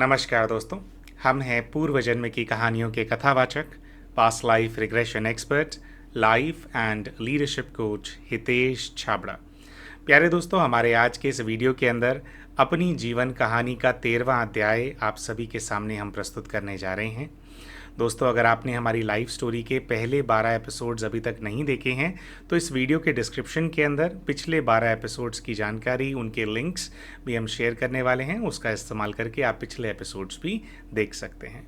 नमस्कार दोस्तों। हम हैं पूर्व जन्म की कहानियों के कथावाचक, past life regression expert, life and leadership coach Hitesh Chhabra. प्यारे दोस्तों, हमारे आज के इस वीडियो के अंदर अपनी जीवन कहानी का 13वां अध्याय आप सभी के सामने हम प्रस्तुत करने जा रहे हैं। दोस्तों, अगर आपने हमारी लाइफ स्टोरी के पहले 12 एपिसोड्स अभी तक नहीं देखे हैं तो इस वीडियो के डिस्क्रिप्शन के अंदर पिछले 12 एपिसोड्स की जानकारी, उनके लिंक्स भी हम शेयर करने वाले हैं। उसका इस्तेमाल करके आप पिछले एपिसोड्स भी देख सकते हैं।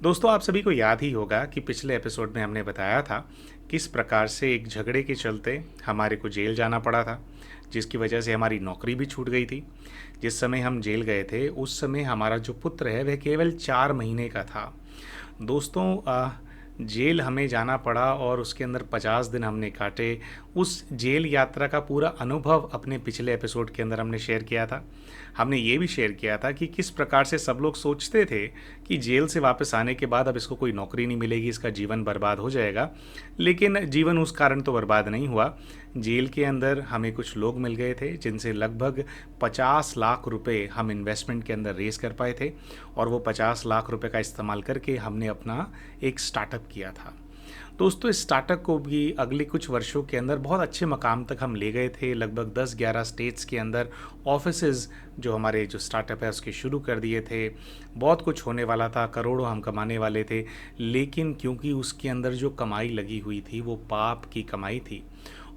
दोस्तों, आप सभी को याद ही होगा कि पिछले एपिसोड में हमने बताया था किस प्रकार से एक झगड़े के चलते हमारे को जेल जाना पड़ा था, जिसकी वजह से हमारी नौकरी भी छूट गई थी। जिस समय हम जेल गए थे उस समय हमारा जो पुत्र है वह केवल 4 महीने का था। दोस्तों, जेल हमें जाना पड़ा और उसके अंदर 50 दिन हमने काटे। उस जेल यात्रा का पूरा अनुभव अपने पिछले एपिसोड के अंदर हमने शेयर किया था। हमने ये भी शेयर किया था कि किस प्रकार से सब लोग सोचते थे कि जेल से वापस आने के बाद अब इसको कोई नौकरी नहीं मिलेगी, इसका जीवन बर्बाद हो जाएगा। लेकिन जीवन उस कारण तो बर्बाद नहीं हुआ। जेल के अंदर हमें कुछ लोग मिल गए थे जिनसे लगभग 50 लाख रुपए हम इन्वेस्टमेंट के अंदर रेज़ कर पाए थे, और वो 50 लाख रुपए का इस्तेमाल करके हमने अपना एक स्टार्टअप किया था। दोस्तों, इस स्टार्टअप को भी अगले कुछ वर्षों के अंदर बहुत अच्छे मकाम तक हम ले गए थे। लगभग 10-11 स्टेट्स के अंदर ऑफिसेज जो हमारे जो स्टार्टअप है उसके शुरू कर दिए थे। बहुत कुछ होने वाला था, करोड़ों हम कमाने वाले थे। लेकिन क्योंकि उसके अंदर जो कमाई लगी हुई थी वो पाप की कमाई थी,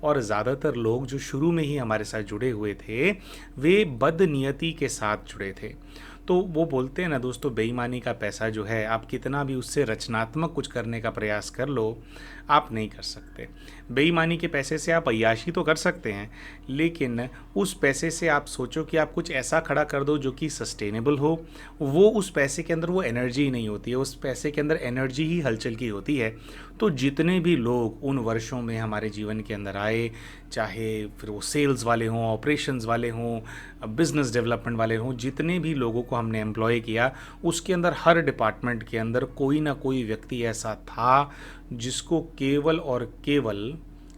और ज़्यादातर लोग जो शुरू में ही हमारे साथ जुड़े हुए थे वे बदनीयती के साथ जुड़े थे। तो वो बोलते हैं ना दोस्तों, बेईमानी का पैसा जो है, आप कितना भी उससे रचनात्मक कुछ करने का प्रयास कर लो, आप नहीं कर सकते। बेईमानी के पैसे से आप अय्याशी तो कर सकते हैं, लेकिन उस पैसे से आप सोचो कि आप कुछ ऐसा खड़ा कर दो जो कि सस्टेनेबल हो। वो उस पैसे के अंदर वो एनर्जी ही नहीं होती है, उस पैसे के अंदर एनर्जी ही हलचल की होती है। तो जितने भी लोग उन वर्षों में हमारे जीवन के अंदर आए, चाहे फिर वो सेल्स वाले हों, ऑपरेशंस वाले हों, बिजनेस डेवलपमेंट वाले हों, जितने भी लोगों को हमने एम्प्लॉय किया, उसके अंदर हर डिपार्टमेंट के अंदर कोई ना कोई व्यक्ति ऐसा था जिसको केवल और केवल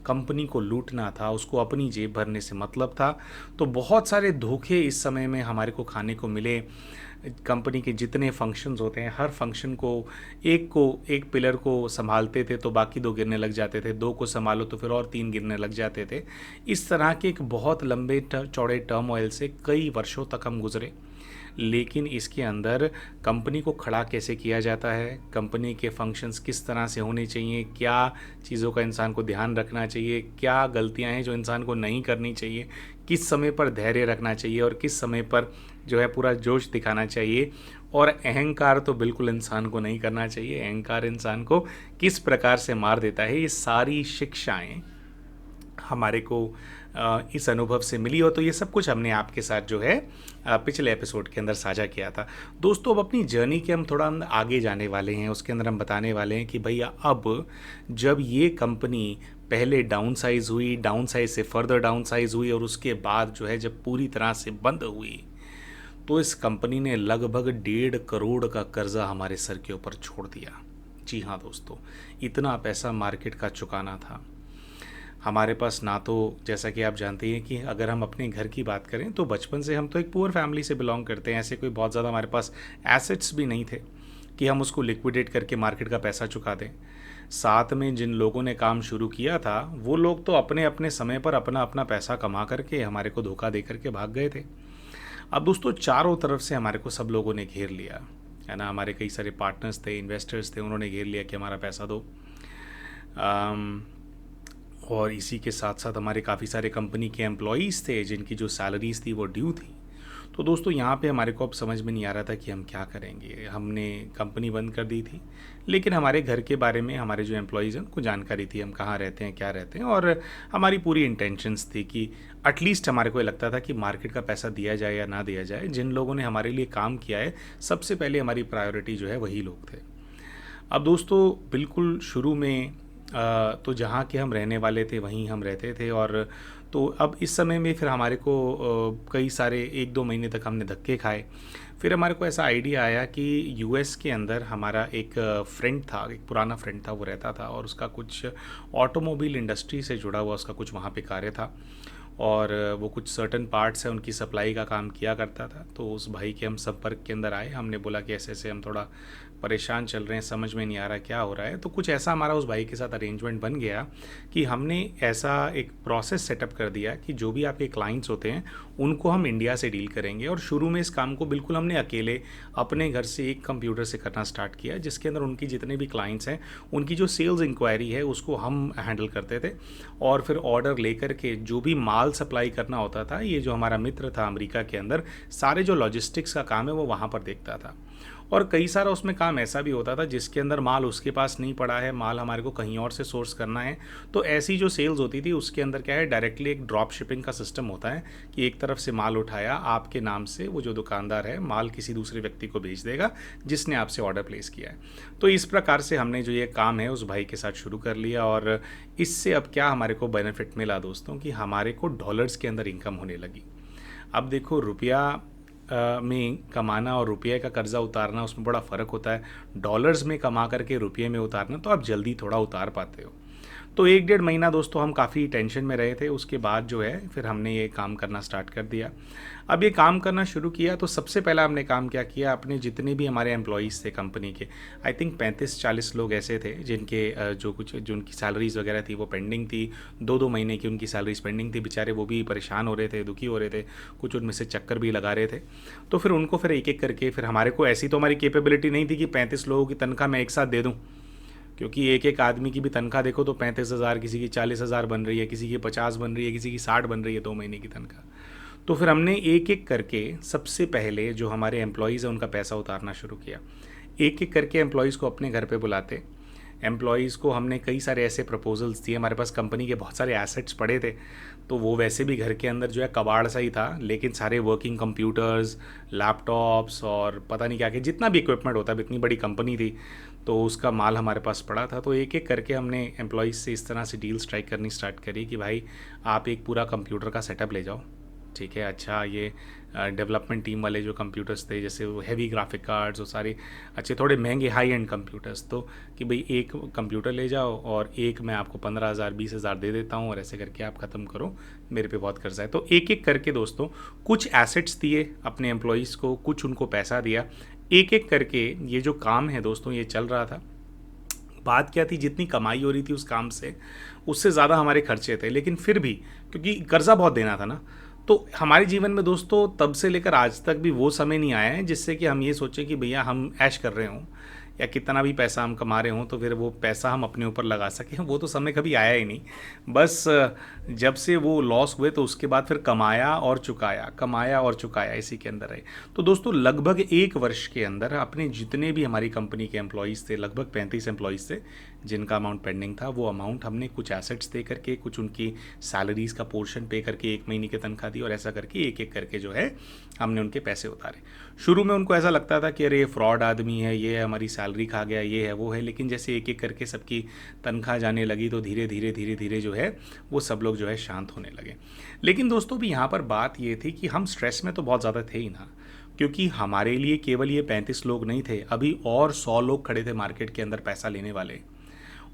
कंपनी को लूटना था, उसको अपनी जेब भरने से मतलब था। तो बहुत सारे धोखे इस समय में हमारे को खाने को मिले। कंपनी के जितने फंक्शंस होते हैं, हर फंक्शन को एक पिलर को संभालते थे तो बाकी 2 गिरने लग जाते थे, 2 को संभालो तो फिर और 3 गिरने लग जाते थे। इस तरह के एक बहुत लंबे चौड़े टर्मोइल से कई वर्षों तक हम गुजरे। लेकिन इसके अंदर कंपनी को खड़ा कैसे किया जाता है, कंपनी के फंक्शंस किस तरह से होने चाहिए, क्या चीज़ों का इंसान को ध्यान रखना चाहिए, क्या गलतियां हैं जो इंसान को नहीं करनी चाहिए, किस समय पर धैर्य रखना चाहिए और किस समय पर जो है पूरा जोश दिखाना चाहिए, और अहंकार तो बिल्कुल इंसान को नहीं करना चाहिए। अहंकार इंसान को किस प्रकार से मार देता है, ये सारी शिक्षाएं हमारे को इस अनुभव से मिली हो। तो ये सब कुछ हमने आपके साथ जो है पिछले एपिसोड के अंदर साझा किया था। दोस्तों, अब अपनी जर्नी के हम थोड़ा आगे जाने वाले हैं। उसके अंदर हम बताने वाले हैं कि भैया अब जब ये कंपनी पहले डाउन साइज हुई, डाउन साइज से फर्दर डाउन साइज हुई, और उसके बाद जो है जब पूरी तरह से बंद हुई, तो इस कंपनी ने लगभग 1.5 करोड़ का कर्जा हमारे सर के ऊपर छोड़ दिया। जी हाँ दोस्तों, इतना पैसा मार्केट का चुकाना था हमारे पास। ना तो जैसा कि आप जानते हैं कि अगर हम अपने घर की बात करें तो बचपन से हम तो एक पुअर फैमिली से बिलोंग करते हैं। ऐसे कोई बहुत ज़्यादा हमारे पास एसेट्स भी नहीं थे कि हम उसको लिक्विडेट करके मार्केट का पैसा चुका दें। साथ में जिन लोगों ने काम शुरू किया था वो लोग तो अपने अपने समय पर अपना अपना पैसा कमा करके हमारे को धोखा दे करके भाग गए थे। अब दोस्तों, चारों तरफ से हमारे को सब लोगों ने घेर लिया है ना। हमारे कई सारे पार्टनर्स थे, इन्वेस्टर्स थे, उन्होंने घेर लिया कि हमारा पैसा दो। और इसी के साथ साथ हमारे काफ़ी सारे कंपनी के एम्प्लॉयज़ थे जिनकी जो सैलरीज़ थी वो ड्यू थी। तो दोस्तों, यहाँ पे हमारे को अब समझ में नहीं आ रहा था कि हम क्या करेंगे। हमने कंपनी बंद कर दी थी, लेकिन हमारे घर के बारे में हमारे जो एम्प्लॉयज़ हैं उनको जानकारी थी, हम कहाँ रहते हैं, क्या रहते हैं, और हमारी पूरी इंटेंशंस थी कि एटलीस्ट हमारे को लगता था कि मार्केट का पैसा दिया जाए या ना दिया जाए, जिन लोगों ने हमारे लिए काम किया है सबसे पहले हमारी प्रायोरिटी जो है वही लोग थे। अब दोस्तों, बिल्कुल शुरू में तो जहाँ के हम रहने वाले थे वहीं हम रहते थे, और तो अब इस समय में फिर हमारे को कई सारे 1-2 महीने तक हमने धक्के खाए। फिर हमारे को ऐसा आइडिया आया कि यूएस के अंदर हमारा एक फ्रेंड था, एक पुराना फ्रेंड था, वो रहता था और उसका कुछ ऑटोमोबाइल इंडस्ट्री से जुड़ा हुआ उसका कुछ वहाँ पे कार्य था। और वो कुछ सर्टन पार्ट्स है उनकी सप्लाई का काम किया करता था। तो उस भाई के हम संपर्क के अंदर आए, हमने बोला कि ऐसे ऐसे हम थोड़ा परेशान चल रहे हैं, समझ में नहीं आ रहा क्या हो रहा है। तो कुछ ऐसा हमारा उस भाई के साथ अरेंजमेंट बन गया कि हमने ऐसा एक प्रोसेस सेटअप कर दिया कि जो भी आपके क्लाइंट्स होते हैं उनको हम इंडिया से डील करेंगे। और शुरू में इस काम को बिल्कुल हमने अकेले अपने घर से एक कंप्यूटर से करना स्टार्ट किया, जिसके अंदर उनकी जितने भी क्लाइंट्स हैं उनकी जो सेल्स इंक्वायरी है उसको हम हैंडल करते थे। और फिर ऑर्डर लेकर के जो भी माल सप्लाई करना होता था, ये जो हमारा मित्र था अमेरिका के अंदर, सारे जो लॉजिस्टिक्स का काम है वो वहाँ पर देखता था। और कई सारा उसमें काम ऐसा भी होता था जिसके अंदर माल उसके पास नहीं पड़ा है, माल हमारे को कहीं और से सोर्स करना है। तो ऐसी जो सेल्स होती थी उसके अंदर क्या है, डायरेक्टली एक ड्रॉप शिपिंग का सिस्टम होता है कि एक तरफ से माल उठाया आपके नाम से, वो जो दुकानदार है माल किसी दूसरे व्यक्ति को भेज देगा जिसने आपसे ऑर्डर प्लेस किया है। तो इस प्रकार से हमने जो ये काम है उस भाई के साथ शुरू कर लिया। और इससे अब क्या हमारे को बेनिफिट मिला दोस्तों, कि हमारे को डॉलर्स के अंदर इनकम होने लगी। अब देखो, रुपया में कमाना और रुपये का कर्जा उतारना उसमें बड़ा फ़र्क होता है। डॉलर्स में कमा करके रुपये में उतारना तो आप जल्दी थोड़ा उतार पाते हो। तो 1 डेढ़ महीना दोस्तों हम काफ़ी टेंशन में रहे थे। उसके बाद जो है फिर हमने ये काम करना स्टार्ट कर दिया। अब ये काम करना शुरू किया तो सबसे पहला हमने काम क्या किया, अपने जितने भी हमारे एम्प्लॉयज़ थे कंपनी के, आई थिंक 35-40 लोग ऐसे थे जिनके जो उनकी सैलरीज़ वगैरह थी वो पेंडिंग थी। 2-2 महीने की उनकी सैलरीज पेंडिंग थी। बेचारे वो भी परेशान हो रहे थे, दुखी हो रहे थे, कुछ उनमें से चक्कर भी लगा रहे थे। तो फिर उनको फिर एक एक करके, फिर हमारे को ऐसी तो हमारी कैपेबिलिटी नहीं थी कि 35 लोगों की तनख्वाह मैं एक साथ दे दूँ, क्योंकि एक एक आदमी की भी तनख्वाह देखो तो 35,000, किसी की 40,000 बन रही है, किसी की 50 बन रही है, किसी की 60 बन रही है 2 महीने की तनख्वाह। तो फिर हमने एक एक करके सबसे पहले जो हमारे एम्प्लॉयज़ हैं उनका पैसा उतारना शुरू किया। एक एक करके एम्प्लॉयज़ को अपने घर पे बुलाते। एम्प्लॉयज़ को हमने कई सारे ऐसे प्रपोजल्स दिए, हमारे पास कंपनी के बहुत सारे एसेट्स पड़े थे, तो वो वैसे भी घर के अंदर जो है कबाड़ सा ही था, लेकिन सारे वर्किंग कंप्यूटर्स, लैपटॉप्स और पता नहीं क्या क्या जितना भी इक्विपमेंट होता है, इतनी बड़ी कंपनी थी तो उसका माल हमारे पास पड़ा था। तो एक एक करके हमने एम्प्लॉयज़ से इस तरह से डील स्ट्राइक करनी स्टार्ट करी कि भाई आप एक पूरा कंप्यूटर का सेटअप ले जाओ, ठीक है। अच्छा, ये डेवलपमेंट टीम वाले जो कंप्यूटर्स थे, जैसे वो हैवी ग्राफिक कार्ड्स और सारे अच्छे थोड़े महंगे हाई एंड कंप्यूटर्स, तो कि भाई एक कंप्यूटर ले जाओ और एक मैं आपको 15,000 20,000 दे देता हूँ और ऐसे करके आप ख़त्म करो, मेरे पे बहुत कर्जा है। तो एक एक करके दोस्तों कुछ एसेट्स दिए अपने एम्प्लॉयज़ को, कुछ उनको पैसा दिया। एक एक करके ये जो काम है दोस्तों ये चल रहा था। बात क्या थी, जितनी कमाई हो रही थी उस काम से उससे ज़्यादा हमारे खर्चे थे, लेकिन फिर भी क्योंकि कर्जा बहुत देना था ना, तो हमारे जीवन में दोस्तों तब से लेकर आज तक भी वो समय नहीं आया है जिससे कि हम ये सोचें कि भैया हम ऐश कर रहे हों या कितना भी पैसा हम कमा रहे हों तो फिर वो पैसा हम अपने ऊपर लगा सकें, वो तो समय कभी आया ही नहीं। बस जब से वो लॉस हुए तो उसके बाद फिर कमाया और चुकाया, कमाया और चुकाया, इसी के अंदर है। तो दोस्तों लगभग 1 वर्ष के अंदर अपने जितने भी हमारी कंपनी के एम्प्लॉयज़ थे, लगभग 35 एम्प्लॉयज़ थे जिनका अमाउंट पेंडिंग था, वो अमाउंट हमने कुछ एसेट्स दे करके, कुछ उनकी सैलरीज़ का पोर्शन पे करके 1 महीने की तनख्वाह दी, और ऐसा करके एक एक करके जो है हमने उनके पैसे उतारे। शुरू में उनको ऐसा लगता था कि अरे ये फ्रॉड आदमी है, ये हमारी सैलरी खा गया, ये है वो है, लेकिन जैसे एक एक करके सबकी तनख्वाह जाने लगी तो धीरे धीरे धीरे धीरे जो है वो सब लोग जो है शांत होने लगे। लेकिन दोस्तों भी यहाँ पर बात ये थी कि हम स्ट्रेस में तो बहुत ज़्यादा थे ही ना, क्योंकि हमारे लिए केवल ये 35 लोग नहीं थे, अभी और 100 लोग खड़े थे मार्केट के अंदर पैसा लेने वाले।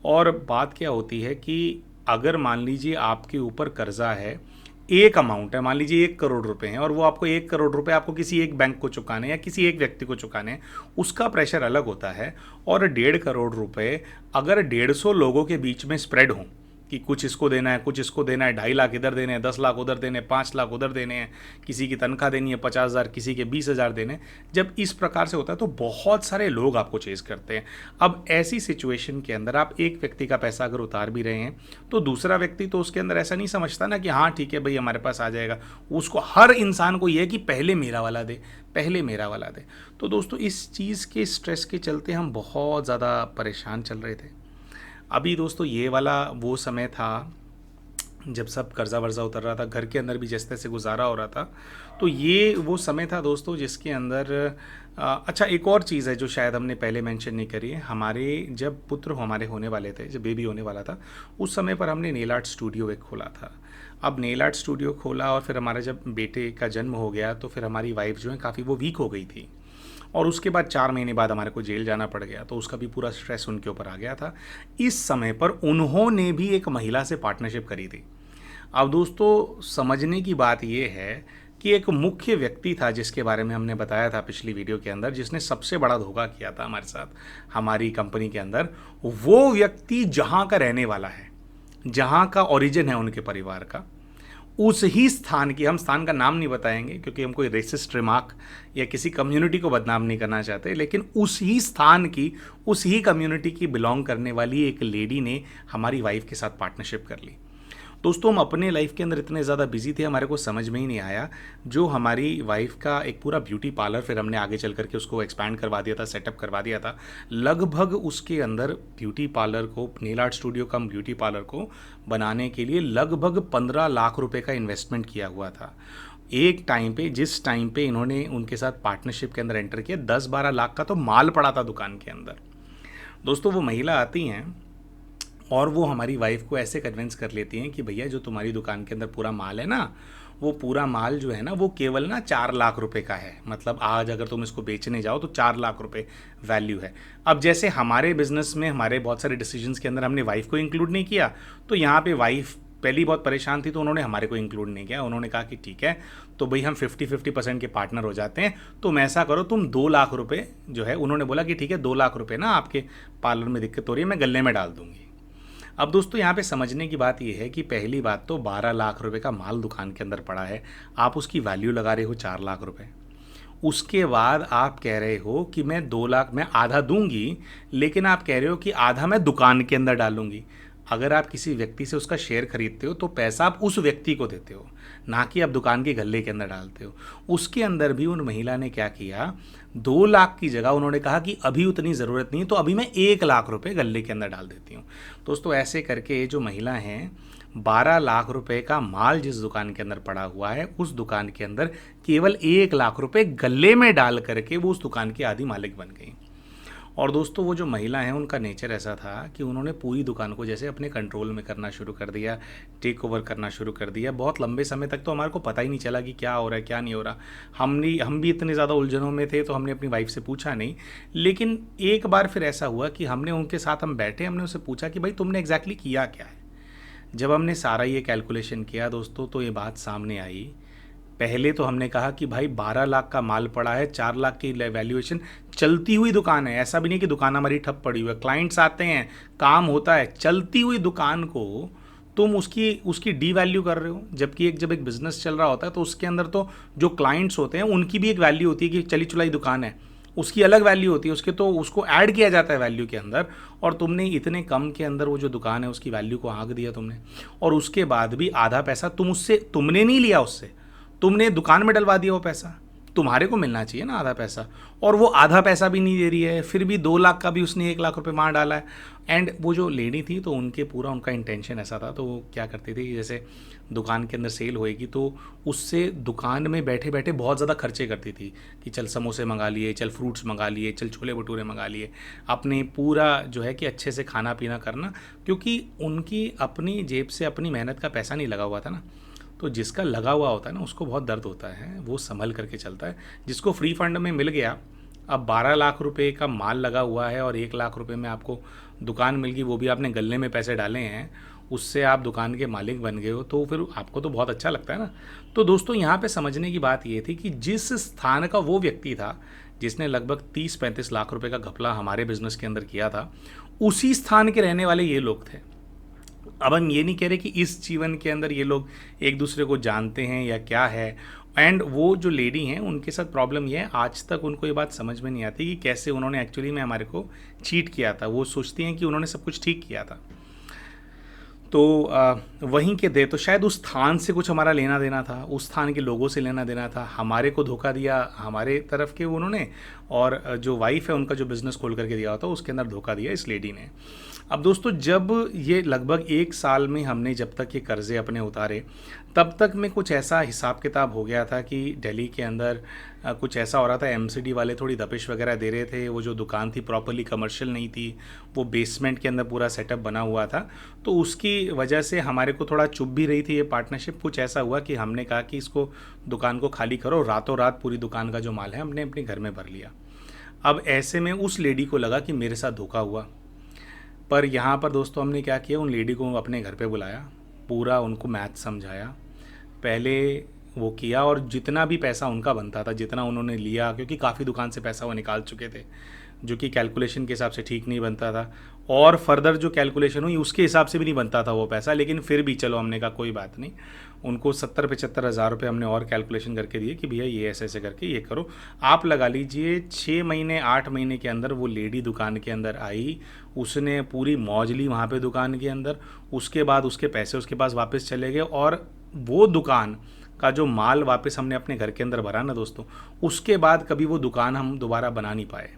और बात क्या होती है कि अगर मान लीजिए आपके ऊपर कर्जा है, एक अमाउंट है, मान लीजिए 1 करोड़ रुपए हैं, और वो आपको 1 करोड़ रुपए आपको किसी एक बैंक को चुकाने या किसी एक व्यक्ति को चुकाने हैं, उसका प्रेशर अलग होता है। और 1.5 करोड़ रुपए अगर 150 लोगों के बीच में स्प्रेड हों कि कुछ इसको देना है, कुछ इसको देना है, 2.5 लाख इधर देने हैं, 10 लाख उधर देने हैं, 5 लाख उधर देने हैं, किसी की तनख्वाह देनी है 50,000, किसी के 20,000 देने हैं, जब इस प्रकार से होता है तो बहुत सारे लोग आपको चेज करते हैं। अब ऐसी सिचुएशन के अंदर आप एक व्यक्ति का पैसा अगर उतार भी रहे हैं तो दूसरा व्यक्ति तो उसके अंदर ऐसा नहीं समझता ना कि हाँ ठीक है भाई हमारे पास आ जाएगा, उसको हर इंसान को यह है कि पहले मेरा वाला दे, पहले मेरा वाला दे। तो दोस्तों इस चीज़ के स्ट्रेस के चलते हम बहुत ज़्यादा परेशान चल रहे थे। अभी दोस्तों ये वाला वो समय था जब सब कर्जा वर्जा उतर रहा था, घर के अंदर भी जैसे तैसे गुजारा हो रहा था, तो ये वो समय था दोस्तों जिसके अंदर अच्छा एक और चीज़ है जो शायद हमने पहले मेंशन नहीं करी है। हमारे जब पुत्र हमारे होने वाले थे, जब बेबी होने वाला था, उस समय पर हमने नेल आर्ट स्टूडियो एक खोला था। अब नेल आर्ट स्टूडियो खोला और फिर हमारा जब बेटे का जन्म हो गया तो फिर हमारी वाइफ जो है काफ़ी वो वीक हो गई थी, और उसके बाद 4 महीने बाद हमारे को जेल जाना पड़ गया, तो उसका भी पूरा स्ट्रेस उनके ऊपर आ गया था। इस समय पर उन्होंने भी एक महिला से पार्टनरशिप करी थी। अब दोस्तों समझने की बात ये है कि एक मुख्य व्यक्ति था जिसके बारे में हमने बताया था पिछली वीडियो के अंदर, जिसने सबसे बड़ा धोखा किया था हमारे साथ हमारी कंपनी के अंदर। वो व्यक्ति जहाँ का रहने वाला है, जहाँ का ओरिजिन है उनके परिवार का, उस ही स्थान की, हम स्थान का नाम नहीं बताएंगे क्योंकि हम कोई रेसिस्ट रिमार्क या किसी कम्युनिटी को बदनाम नहीं करना चाहते, लेकिन उस ही स्थान की, उस ही कम्युनिटी की बिलोंग करने वाली एक लेडी ने हमारी वाइफ के साथ पार्टनरशिप कर ली। दोस्तों हम अपने लाइफ के अंदर इतने ज़्यादा बिजी थे, हमारे को समझ में ही नहीं आया। जो हमारी वाइफ का एक पूरा ब्यूटी पार्लर, फिर हमने आगे चल करके उसको एक्सपैंड करवा दिया था, सेटअप करवा दिया था। लगभग उसके अंदर ब्यूटी पार्लर को, नेल आर्ट स्टूडियो कम ब्यूटी पार्लर को बनाने के लिए लगभग 15 लाख रुपए का इन्वेस्टमेंट किया हुआ था। एक टाइम पे, जिस टाइम पे इन्होंने उनके साथ पार्टनरशिप के अंदर एंटर किया, 10-12 लाख का तो माल पड़ा था दुकान के अंदर। दोस्तों वो महिला आती हैं और वो हमारी वाइफ को ऐसे कन्विंस कर लेती हैं कि भैया जो तुम्हारी दुकान के अंदर पूरा माल है ना, वो पूरा माल जो है ना वो केवल ना 4 लाख रुपए का है। मतलब आज अगर तुम इसको बेचने जाओ तो 4 लाख रुपए वैल्यू है। अब जैसे हमारे बिजनेस में हमारे बहुत सारे डिसीजंस के अंदर हमने वाइफ को इंक्लूड नहीं किया, तो यहाँ पे वाइफ पहली बहुत परेशान थी, तो उन्होंने हमारे को इंक्लूड नहीं किया। उन्होंने कहा कि ठीक है, तो भाई हम 50-50% के पार्टनर हो जाते हैं, तुम ऐसा करो, तुम 2 लाख रुपए जो है, उन्होंने बोला कि ठीक है 2 लाख रुपए ना आपके पार्लर में दिक्कत हो रही है, मैं गले में डाल दूंगी। अब दोस्तों यहाँ पे समझने की बात यह है कि पहली बात तो 12 लाख रुपए का माल दुकान के अंदर पड़ा है, आप उसकी वैल्यू लगा रहे हो 4 लाख रुपए। उसके बाद आप कह रहे हो कि मैं 2 लाख, मैं आधा दूंगी, लेकिन आप कह रहे हो कि आधा मैं दुकान के अंदर डालूंगी। अगर आप किसी व्यक्ति से उसका शेयर खरीदते हो तो पैसा आप उस व्यक्ति को देते हो, ना कि आप दुकान के गल्ले के अंदर डालते हो। उसके अंदर भी उन महिला ने क्या किया, 2 लाख की जगह उन्होंने कहा कि अभी उतनी ज़रूरत नहीं, तो अभी मैं 1 लाख रुपए गल्ले के अंदर डाल देती हूँ। दोस्तों ऐसे करके जो महिला हैं, 12 लाख रुपए का माल जिस दुकान के अंदर पड़ा हुआ है, उस दुकान के अंदर केवल 1 लाख रुपए गले में डाल करके वो उस दुकान की आधी मालिक बन गई। और दोस्तों वो जो महिला हैं उनका नेचर ऐसा था कि उन्होंने पूरी दुकान को जैसे अपने कंट्रोल में करना शुरू कर दिया, टेक ओवर करना शुरू कर दिया। बहुत लंबे समय तक तो हमारे को पता ही नहीं चला कि क्या हो रहा है क्या नहीं हो रहा। हम भी इतने ज़्यादा उलझनों में थे, तो हमने अपनी वाइफ से पूछा नहीं। लेकिन एक बार फिर ऐसा हुआ कि हमने उनके साथ हम बैठे, हमने उससे पूछा कि भाई तुमने एग्जैक्टली किया क्या है। जब हमने सारा ये कैलकुलेशन किया दोस्तों, तो ये बात सामने आई। पहले तो हमने कहा कि भाई 12 लाख का माल पड़ा है, 4 लाख की वैल्यूएशन, चलती हुई दुकान है, ऐसा भी नहीं कि दुकान हमारी ठप पड़ी हुई है, क्लाइंट्स आते हैं, काम होता है। चलती हुई दुकान को तुम उसकी डी वैल्यू कर रहे हो। जबकि जब एक बिजनेस चल रहा होता है तो उसके अंदर तो जो क्लाइंट्स होते हैं उनकी भी एक वैल्यू होती है कि चली चुलाई दुकान है, उसकी अलग वैल्यू होती है, उसके तो उसको ऐड किया जाता है वैल्यू के अंदर। और तुमने इतने कम के अंदर वो जो दुकान है उसकी वैल्यू को आंक दिया तुमने, और उसके बाद भी आधा पैसा तुमने नहीं लिया उससे, तुमने दुकान में डलवा दिया वो पैसा। तुम्हारे को मिलना चाहिए ना आधा पैसा, और वो आधा पैसा भी नहीं दे रही है। फिर भी 2 लाख का भी उसने 1 लाख रुपए वहाँ डाला है। एंड वो जो लेडी थी, तो उनका इंटेंशन ऐसा था, तो वो क्या करती थी, जैसे दुकान के अंदर सेल होएगी तो उससे दुकान में बैठे बैठे बहुत ज़्यादा खर्चे करती थी कि चल समोसे मंगा लिए, चल फ्रूट्स मंगा लिए, चल छोले भटूरे मंगा लिए, अपने पूरा जो है कि अच्छे से खाना पीना करना, क्योंकि उनकी अपनी जेब से अपनी मेहनत का पैसा नहीं लगा हुआ था ना। तो जिसका लगा हुआ होता है ना उसको बहुत दर्द होता है, वो संभल करके चलता है। जिसको फ्री फंड में मिल गया, अब 12 लाख रुपए का माल लगा हुआ है और 1 लाख रुपए में आपको दुकान मिल गई, वो भी आपने गले में पैसे डाले हैं, उससे आप दुकान के मालिक बन गए हो, तो फिर आपको तो बहुत अच्छा लगता है ना। तो दोस्तों यहाँ पे समझने की बात ये थी कि जिस स्थान का वो व्यक्ति था जिसने लगभग 30-35 लाख रुपए का घपला हमारे बिजनेस के अंदर किया था, उसी स्थान के रहने वाले ये लोग थे। अब हम ये नहीं कह रहे कि इस जीवन के अंदर ये लोग एक दूसरे को जानते हैं या क्या है। एंड वो जो लेडी हैं उनके साथ प्रॉब्लम ये है, आज तक उनको ये बात समझ में नहीं आती कि कैसे उन्होंने एक्चुअली में हमारे को चीट किया था। वो सोचती हैं कि उन्होंने सब कुछ ठीक किया था। तो वहीं के तो शायद उस स्थान से कुछ हमारा लेना देना था, उस स्थान के लोगों से लेना देना था। हमारे को धोखा दिया हमारे तरफ के उन्होंने, और जो वाइफ है उनका जो बिज़नेस खोल करके दिया होता उसके अंदर धोखा दिया इस लेडी ने। अब दोस्तों जब ये लगभग 1 साल में हमने जब तक ये कर्ज़े अपने उतारे, तब तक में कुछ ऐसा हिसाब किताब हो गया था कि दिल्ली के अंदर कुछ ऐसा हो रहा था, एमसीडी वाले थोड़ी दबिश वगैरह दे रहे थे। वो जो दुकान थी प्रॉपरली कमर्शियल नहीं थी, वो बेसमेंट के अंदर पूरा सेटअप बना हुआ था, तो उसकी वजह से हमारे को थोड़ा चुभ भी रही थी ये पार्टनरशिप। कुछ ऐसा हुआ कि हमने कहा कि इसको दुकान को खाली करो, रातों रात पूरी दुकान का जो माल है हमने अपने घर में भर लिया। अब ऐसे में उस लेडी को लगा कि मेरे साथ धोखा हुआ, पर यहाँ पर दोस्तों हमने क्या किया, उन लेडी को अपने घर पे बुलाया, पूरा उनको मैथ समझाया, पहले वो किया, और जितना भी पैसा उनका बनता था, जितना उन्होंने लिया, क्योंकि काफ़ी दुकान से पैसा वो निकाल चुके थे, जो कि कैलकुलेशन के हिसाब से ठीक नहीं बनता था, और फर्दर जो कैलकुलेशन हुई उसके हिसाब से भी नहीं बनता था वो पैसा, लेकिन फिर भी चलो हमने कहा कोई बात नहीं, उनको 70-75 हज़ार रुपये हमने और कैलकुलेशन करके दिए कि भैया ये ऐसे ऐसे करके ये करो। आप लगा लीजिए 6 महीने 8 महीने के अंदर वो लेडी दुकान के अंदर आई, उसने पूरी मौज ली वहाँ पे दुकान के अंदर, उसके बाद उसके पैसे उसके पास वापस चले गए, और वो दुकान का जो माल वापस हमने अपने घर के अंदर भरा ना दोस्तों, उसके बाद कभी वो दुकान हम दोबारा बना नहीं पाए,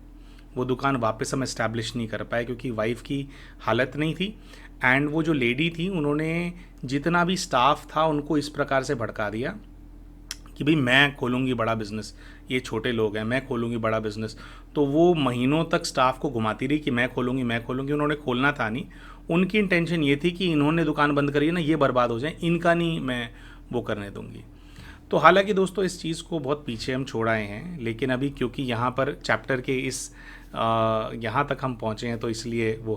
वो दुकान वापस हम इस्टेब्लिश नहीं कर पाए, क्योंकि वाइफ की हालत नहीं थी। एंड वो जो लेडी थी, उन्होंने जितना भी स्टाफ था उनको इस प्रकार से भड़का दिया कि भाई मैं खोलूँगी बड़ा बिज़नेस, ये छोटे लोग हैं, मैं खोलूँगी बड़ा बिज़नेस। तो वो महीनों तक स्टाफ को घुमाती रही कि मैं खोलूँगी मैं खोलूँगी, उन्होंने खोलना था नहीं, उनकी इंटेंशन ये थी कि इन्होंने दुकान बंद करी है ना, ये बर्बाद हो जाए, इनका नहीं मैं वो करने दूँगी। तो हालांकि दोस्तों इस चीज़ को बहुत पीछे हम छोड़ आए हैं, लेकिन अभी क्योंकि यहाँ पर चैप्टर के इस यहाँ तक हम पहुँचे हैं तो इसलिए वो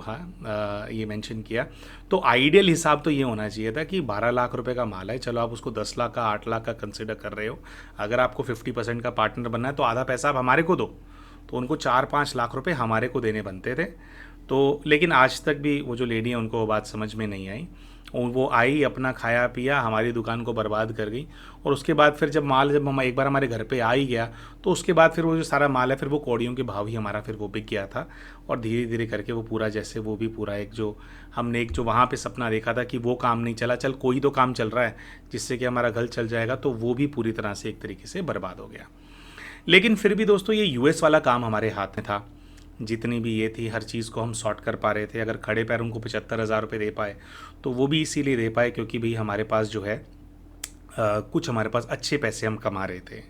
ये मेंशन किया। तो आइडियल हिसाब तो ये होना चाहिए था कि 12 लाख रुपए का माल है, चलो आप उसको 10 लाख का 8 लाख का कंसिडर कर रहे हो, अगर आपको 50% का पार्टनर बनना है तो आधा पैसा आप हमारे को दो, तो उनको 4-5 लाख रुपए हमारे को देने बनते थे। तो लेकिन आज तक भी वो जो लेडी है उनको वो बात समझ में नहीं आई, और वो आई, अपना खाया पिया, हमारी दुकान को बर्बाद कर गई। और उसके बाद फिर जब हम एक बार हमारे घर पे आ ही गया, तो उसके बाद फिर वो जो सारा माल है फिर वो कौड़ियों के भाव ही हमारा फिर वो बिक गया था, और धीरे धीरे करके वो पूरा जैसे वो भी पूरा एक जो हमने एक जो वहाँ पे सपना देखा था कि वो काम नहीं चला, चल कोई तो काम चल रहा है जिससे कि हमारा घर चल जाएगा, तो वो भी पूरी तरह से एक तरीके से बर्बाद हो गया। लेकिन फिर भी दोस्तों ये यूएस वाला काम हमारे हाथ में था, जितनी भी ये थी हर चीज़ को हम सॉर्ट कर पा रहे थे। अगर खड़े पैर उनको 75,000 रुपये दे पाए तो वो भी इसीलिए दे पाए क्योंकि भाई हमारे पास जो है कुछ हमारे पास अच्छे पैसे हम कमा रहे थे।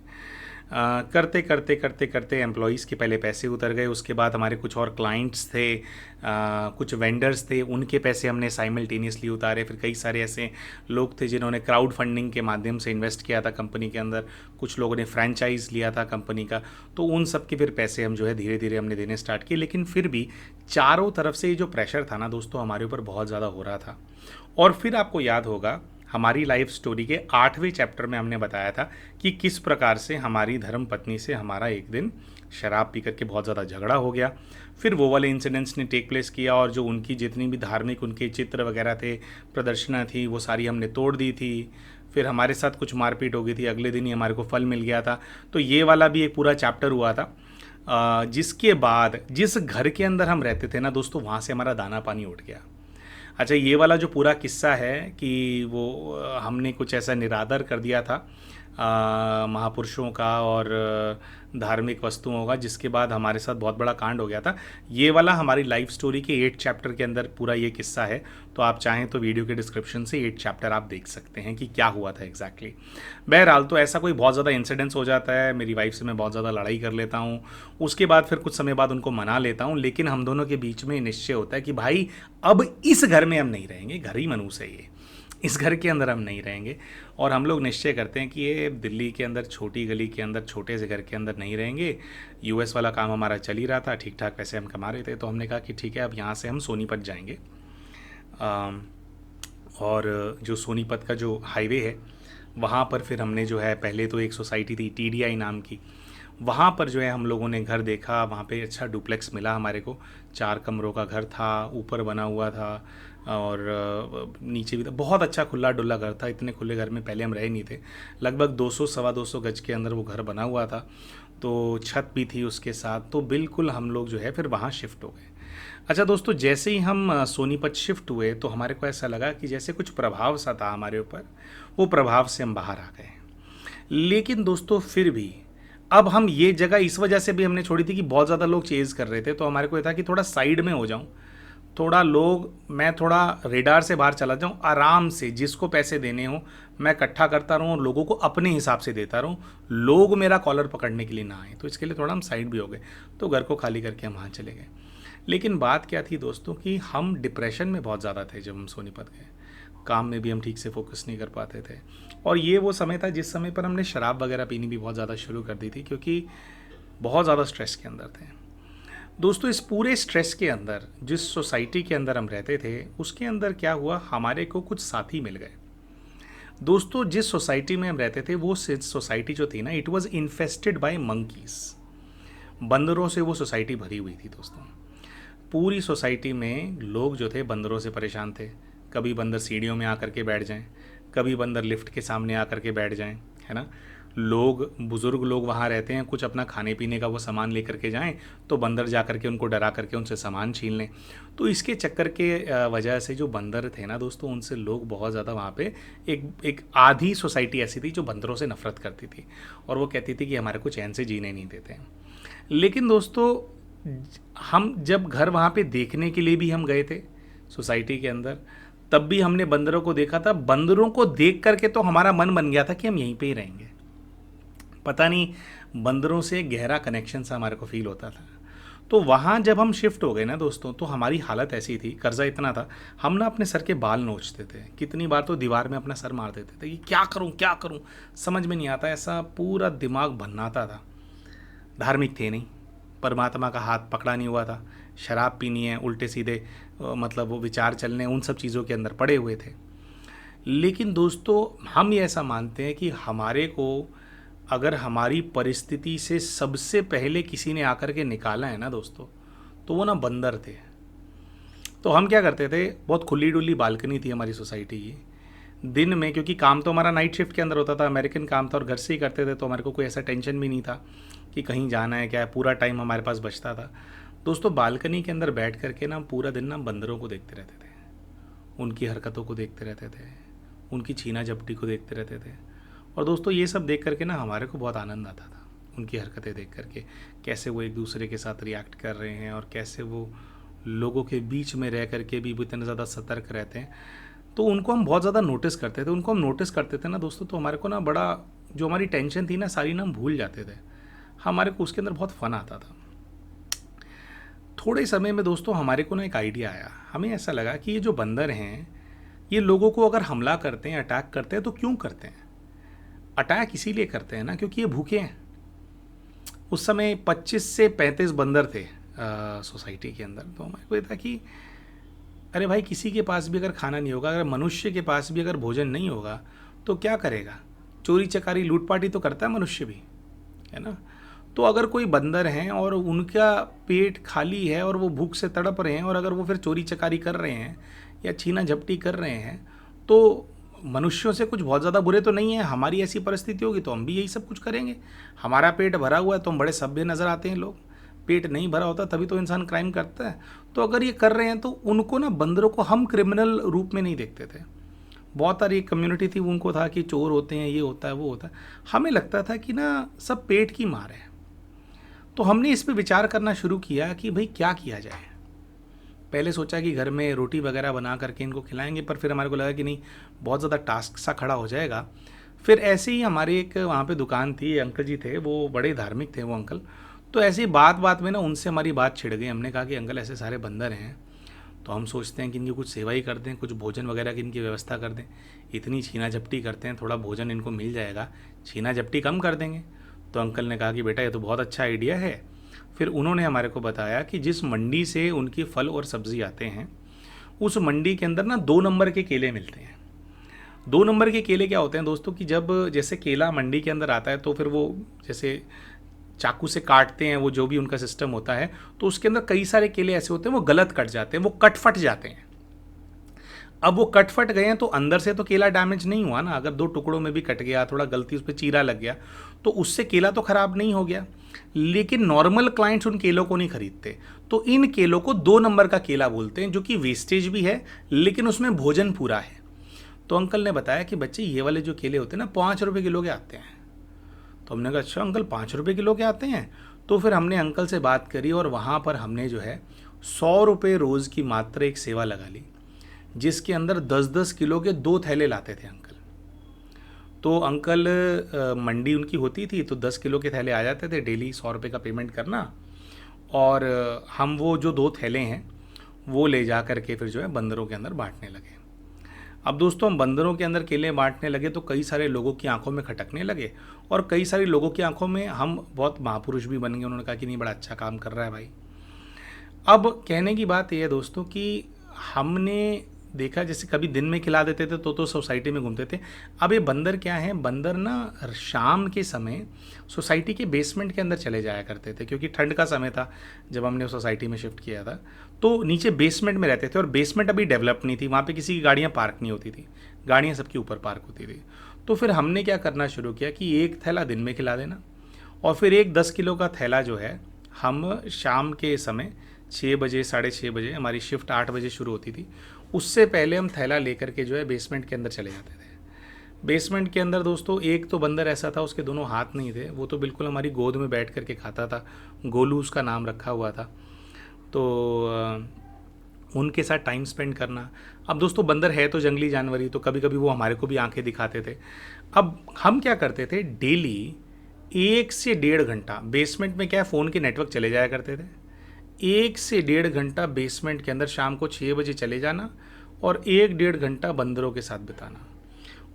करते करते करते करते एम्प्लॉयज़ के पहले पैसे उतर गए, उसके बाद हमारे कुछ और क्लाइंट्स थे, कुछ वेंडर्स थे, उनके पैसे हमने साइमल्टेनियसली उतारे। फिर कई सारे ऐसे लोग थे जिन्होंने क्राउड फंडिंग के माध्यम से इन्वेस्ट किया था कंपनी के अंदर, कुछ लोगों ने फ्रेंचाइज लिया था कंपनी का, तो उन सब के फिर पैसे हम जो है धीरे धीरे हमने देने स्टार्ट किए। लेकिन फिर भी चारों तरफ से ये जो प्रेशर था ना दोस्तों हमारे ऊपर बहुत ज़्यादा हो रहा था। और फिर आपको याद होगा हमारी लाइफ स्टोरी के 8वें चैप्टर में हमने बताया था कि किस प्रकार से हमारी धर्म पत्नी से हमारा एक दिन शराब पी करके बहुत ज़्यादा झगड़ा हो गया। फिर वो वाले इंसिडेंट्स ने टेक प्लेस किया, और जो उनकी जितनी भी धार्मिक उनके चित्र वगैरह थे, प्रदर्शना थी, वो सारी हमने तोड़ दी थी। फिर हमारे साथ कुछ मारपीट हो गई थी, अगले दिन ही हमारे को फल मिल गया था। तो ये वाला भी एक पूरा चैप्टर हुआ था, जिसके बाद जिस घर के अंदर हम रहते थे ना दोस्तों, वहाँ से हमारा दाना पानी उठ गया। अच्छा, ये वाला जो पूरा किस्सा है कि वो हमने कुछ ऐसा निरादर कर दिया था महापुरुषों का और धार्मिक वस्तुओं का, जिसके बाद हमारे साथ बहुत बड़ा कांड हो गया था। ये वाला हमारी लाइफ स्टोरी के 8 चैप्टर के अंदर पूरा ये किस्सा है। तो आप चाहें तो वीडियो के डिस्क्रिप्शन से 8 चैप्टर आप देख सकते हैं कि क्या हुआ था एग्जैक्टली। बहरहाल तो ऐसा कोई बहुत ज़्यादा इंसिडेंट्स हो जाता है, मेरी वाइफ से मैं बहुत ज़्यादा लड़ाई कर लेता हूँ, उसके बाद फिर कुछ समय बाद उनको मना लेता हूँ, लेकिन हम दोनों के बीच में निश्चय होता है कि भाई अब इस घर में हम नहीं रहेंगे, घर ही मनूस है ये, इस घर के अंदर हम नहीं रहेंगे। और हम लोग निश्चय करते हैं कि ये दिल्ली के अंदर छोटी गली के अंदर छोटे से घर के अंदर नहीं रहेंगे। यूएस वाला काम हमारा चल ही रहा था, ठीक ठाक पैसे हम कमा रहे थे, तो हमने कहा कि ठीक है अब यहाँ से हम सोनीपत जाएंगे। और जो सोनीपत का जो हाईवे है वहाँ पर फिर हमने जो है पहले तो एक सोसाइटी थी टीडीआई नाम की, वहाँ पर जो है हम लोगों ने घर देखा। वहाँ पे अच्छा डुप्लेक्स मिला हमारे को, 4 कमरों का घर था, ऊपर बना हुआ था और नीचे भी था। बहुत अच्छा खुला डुल्ला घर था, इतने खुले घर में पहले हम रहे नहीं थे। लगभग 200-2.25 गज के अंदर वो घर बना हुआ था, तो छत भी थी उसके साथ। तो बिल्कुल हम लोग जो है फिर वहाँ शिफ्ट हो गए। अच्छा दोस्तों, जैसे ही हम सोनीपत शिफ्ट हुए तो हमारे को ऐसा लगा कि जैसे कुछ प्रभाव सा था हमारे ऊपर, वो प्रभाव से हम बाहर आ गए। लेकिन दोस्तों फिर भी अब हम ये जगह इस वजह से भी हमने छोड़ी थी कि बहुत ज़्यादा लोग चेज़ कर रहे थे, तो हमारे को ये था कि थोड़ा साइड में हो जाऊं, थोड़ा लोग, मैं थोड़ा रेडार से बाहर चला जाऊं, आराम से जिसको पैसे देने हो मैं इकट्ठा करता रहूं और लोगों को अपने हिसाब से देता रहूं, लोग मेरा कॉलर पकड़ने के लिए ना आए। तो इसके लिए थोड़ा हम साइड भी हो गए, तो घर को खाली करके हम वहाँ चले गए। लेकिन बात क्या थी दोस्तों कि हम डिप्रेशन में बहुत ज़्यादा थे जब हम सोनीपत गए, काम में भी हम ठीक से फोकस नहीं कर पाते थे। और ये वो समय था जिस समय पर हमने शराब वगैरह पीनी भी बहुत ज़्यादा शुरू कर दी थी, क्योंकि बहुत ज़्यादा स्ट्रेस के अंदर थे। दोस्तों इस पूरे स्ट्रेस के अंदर जिस सोसाइटी के अंदर हम रहते थे उसके अंदर क्या हुआ, हमारे को कुछ साथी मिल गए। दोस्तों जिस सोसाइटी में हम रहते थे वो सोसाइटी जो थी ना, it was infested by monkeys. बंदरों से वो सोसाइटी भरी हुई थी दोस्तों। पूरी सोसाइटी में लोग जो थे बंदरों से परेशान थे। कभी बंदर सीढ़ियों में आकर के बैठ जाएं, कभी बंदर लिफ्ट के सामने आकर के बैठ जाएं, है ना। लोग, बुज़ुर्ग लोग वहाँ रहते हैं, कुछ अपना खाने पीने का वो सामान लेकर के जाएं तो बंदर जा कर के उनको डरा करके उनसे सामान छीन लें। तो इसके चक्कर के वजह से जो बंदर थे ना दोस्तों, उनसे लोग बहुत ज़्यादा वहाँ पे एक एक आधी सोसाइटी ऐसी थी जो बंदरों से नफरत करती थी और वो कहती थी कि हमारे को चैन से जीने नहीं देते हैं। लेकिन दोस्तों हम जब घर वहाँ पे देखने के लिए भी हम गए थे सोसाइटी के अंदर, तब भी हमने बंदरों को देखा था। बंदरों को देख करके तो हमारा मन बन गया था कि हम यहीं पे ही रहेंगे। पता नहीं बंदरों से गहरा कनेक्शन सा हमारे को फील होता था। तो वहाँ जब हम शिफ्ट हो गए ना दोस्तों, तो हमारी हालत ऐसी थी, कर्जा इतना था, हम ना अपने सर के बाल नोचते थे। कितनी बार तो दीवार में अपना सर मार देते थे कि क्या करूँ, समझ में नहीं आता, ऐसा पूरा दिमाग भन्नाता था। धार्मिक थे नहीं, परमात्मा का हाथ पकड़ा नहीं हुआ था, शराब पीनी है, उल्टे सीधे मतलब वो विचार चलने, उन सब चीज़ों के अंदर पड़े हुए थे। लेकिन दोस्तों हम ये ऐसा मानते हैं कि हमारे को अगर हमारी परिस्थिति से सबसे पहले किसी ने आकर के निकाला है ना दोस्तों, तो वो ना बंदर थे। तो हम क्या करते थे, बहुत खुली डुली बालकनी थी हमारी सोसाइटी की। दिन में, क्योंकि काम तो हमारा नाइट शिफ्ट के अंदर होता था, अमेरिकन काम था और घर से ही करते थे, तो हमारे को कोई ऐसा टेंशन भी नहीं था कि कहीं जाना है क्या है, पूरा टाइम हमारे पास बचता था। दोस्तों बालकनी के अंदर बैठ करके ना पूरा दिन ना बंदरों को देखते रहते थे, उनकी हरकतों को देखते रहते थे, उनकी छीना झपटी को देखते रहते थे। और दोस्तों ये सब देख करके ना हमारे को बहुत आनंद आता था, उनकी हरकतें देख करके, कैसे वो एक दूसरे के साथ रिएक्ट कर रहे हैं और कैसे वो लोगों के बीच में रह करके भी इतने ज़्यादा सतर्क रहते हैं। तो उनको हम बहुत ज़्यादा नोटिस करते थे। उनको हम नोटिस करते थे ना दोस्तों, तो हमारे को ना बड़ा, जो हमारी टेंशन थी ना सारी ना हम भूल जाते थे। हमारे को उसके अंदर बहुत फ़न आता था। थोड़े समय में दोस्तों हमारे को ना एक आइडिया आया। हमें ऐसा लगा कि ये जो बंदर हैं, ये लोगों को अगर हमला करते हैं, अटैक करते हैं, तो क्यों करते हैं? अटैक इसीलिए करते हैं ना क्योंकि ये भूखे हैं। उस समय 25 से 35 बंदर थे सोसाइटी के अंदर। तो हमारे को ये था कि अरे भाई, किसी के पास भी अगर खाना नहीं होगा, अगर मनुष्य के पास भी अगर भोजन नहीं होगा तो क्या करेगा? चोरी चकारी लूटपाट ही तो करता है मनुष्य भी, है ना। तो अगर कोई बंदर हैं और उनका पेट खाली है और वो भूख से तड़प रहे हैं, और अगर वो फिर चोरी चकारी कर रहे हैं या छीना झपटी कर रहे हैं, तो मनुष्यों से कुछ बहुत ज़्यादा बुरे तो नहीं है। हमारी ऐसी परिस्थिति होगी तो हम भी यही सब कुछ करेंगे। हमारा पेट भरा हुआ है तो हम बड़े सभ्य नज़र आते हैं लोग। पेट नहीं भरा होता तभी तो इंसान क्राइम करता है। तो अगर ये कर रहे हैं तो उनको ना, बंदरों को हम क्रिमिनल रूप में नहीं देखते थे। बहुत सारी कम्युनिटी थी, उनको था कि चोर होते हैं, ये होता है, वो होता है। हमें लगता था कि ना सब पेट की मार है। तो हमने इस पे विचार करना शुरू किया कि भाई क्या किया जाए। पहले सोचा कि घर में रोटी वगैरह बना करके इनको खिलाएंगे, पर फिर हमारे को लगा कि नहीं, बहुत ज़्यादा टास्क सा खड़ा हो जाएगा। फिर ऐसे ही हमारे एक वहाँ पे दुकान थी, अंकल जी थे, वो बड़े धार्मिक थे वो अंकल। तो ऐसी बात बात में ना उनसे हमारी बात छिड़ गई। हमने कहा कि अंकल ऐसे सारे बंदर हैं, तो हम सोचते हैं कि इनकी कुछ सेवा ही कर दें, कुछ भोजन वगैरह की इनकी व्यवस्था कर दें। इतनी छीना झपटी करते हैं, थोड़ा भोजन इनको मिल जाएगा, छीना झपटी कम कर देंगे। तो अंकल ने कहा कि बेटा ये तो बहुत अच्छा आइडिया है। फिर उन्होंने हमारे को बताया कि जिस मंडी से उनकी फल और सब्ज़ी आते हैं, उस मंडी के अंदर ना 2 नंबर के केले मिलते हैं। 2 नंबर के केले क्या होते हैं दोस्तों, कि जब जैसे केला मंडी के अंदर आता है तो फिर वो जैसे चाकू से काटते हैं, वो जो भी उनका सिस्टम होता है, तो उसके अंदर कई सारे केले ऐसे होते हैं वो गलत कट जाते हैं, वो कट फट जाते हैं। अब वो कट फट गए हैं तो अंदर से तो केला डैमेज नहीं हुआ ना। अगर 2 टुकड़ों में भी कट गया, थोड़ा गलती उस पर चीरा लग गया, तो उससे केला तो ख़राब नहीं हो गया। लेकिन नॉर्मल क्लाइंट्स उन केलों को नहीं खरीदते, तो इन केलों को 2 नंबर का केला बोलते हैं, जो कि वेस्टेज भी है लेकिन उसमें भोजन पूरा है। तो अंकल ने बताया कि बच्चे ये वाले जो केले होते हैं ना, 5 रुपये किलो के आते हैं। तो हमने कहा अच्छा अंकल 5 रुपये किलो के आते हैं। तो फिर हमने अंकल से बात करी और वहाँ पर हमने जो है 100 रुपये रोज़ की मात्र एक सेवा लगा ली, जिसके अंदर 10-10 किलो के 2 थैले लाते थे अंकल। तो अंकल मंडी उनकी होती थी, तो 10 किलो के थैले आ जाते थे, डेली 100 रुपये का पेमेंट करना, और हम वो जो 2 थैले हैं वो ले जा करके फिर जो है बंदरों के अंदर बांटने लगे। अब दोस्तों हम बंदरों के अंदर केले बांटने लगे तो कई सारे लोगों की आंखों में खटकने लगे, और कई सारे लोगों की आंखों में हम बहुत महापुरुष भी बन गए। उन्होंने कहा कि नहीं, बड़ा अच्छा काम कर रहा है भाई। अब कहने की बात यह है दोस्तों कि हमने देखा जैसे कभी दिन में खिला देते थे तो सोसाइटी में घूमते थे। अब ये बंदर क्या है, बंदर ना शाम के समय सोसाइटी के बेसमेंट के अंदर चले जाया करते थे, क्योंकि ठंड का समय था जब हमने सोसाइटी में शिफ्ट किया था। तो नीचे बेसमेंट में रहते थे और बेसमेंट अभी डेवलप नहीं थी, वहाँ पे किसी की गाड़ियाँ पार्क नहीं होती थी, गाड़ियाँ सबकी ऊपर पार्क होती थी। तो फिर हमने क्या करना शुरू किया कि एक थैला दिन में खिला देना और फिर एक 10 किलो का थैला जो है हम शाम के समय 6 बजे 6:30 बजे, हमारी शिफ्ट 8 बजे शुरू होती थी, उससे पहले हम थैला लेकर के जो है बेसमेंट के अंदर चले जाते थे। बेसमेंट के अंदर दोस्तों एक तो बंदर ऐसा था, उसके दोनों हाथ नहीं थे, वो तो बिल्कुल हमारी गोद में बैठ करके खाता था, गोलू उसका नाम रखा हुआ था। तो उनके साथ टाइम स्पेंड करना। अब दोस्तों बंदर है तो जंगली जानवर ही, तो कभी कभी वो हमारे को भी आंखें दिखाते थे। अब हम क्या करते थे, डेली 1 से 1.5 घंटा बेसमेंट में, क्या है फ़ोन के नेटवर्क चले जाया करते थे, 1 से 1.5 घंटा बेसमेंट के अंदर शाम को 6 बजे चले जाना और 1 डेढ़ घंटा बंदरों के साथ बिताना,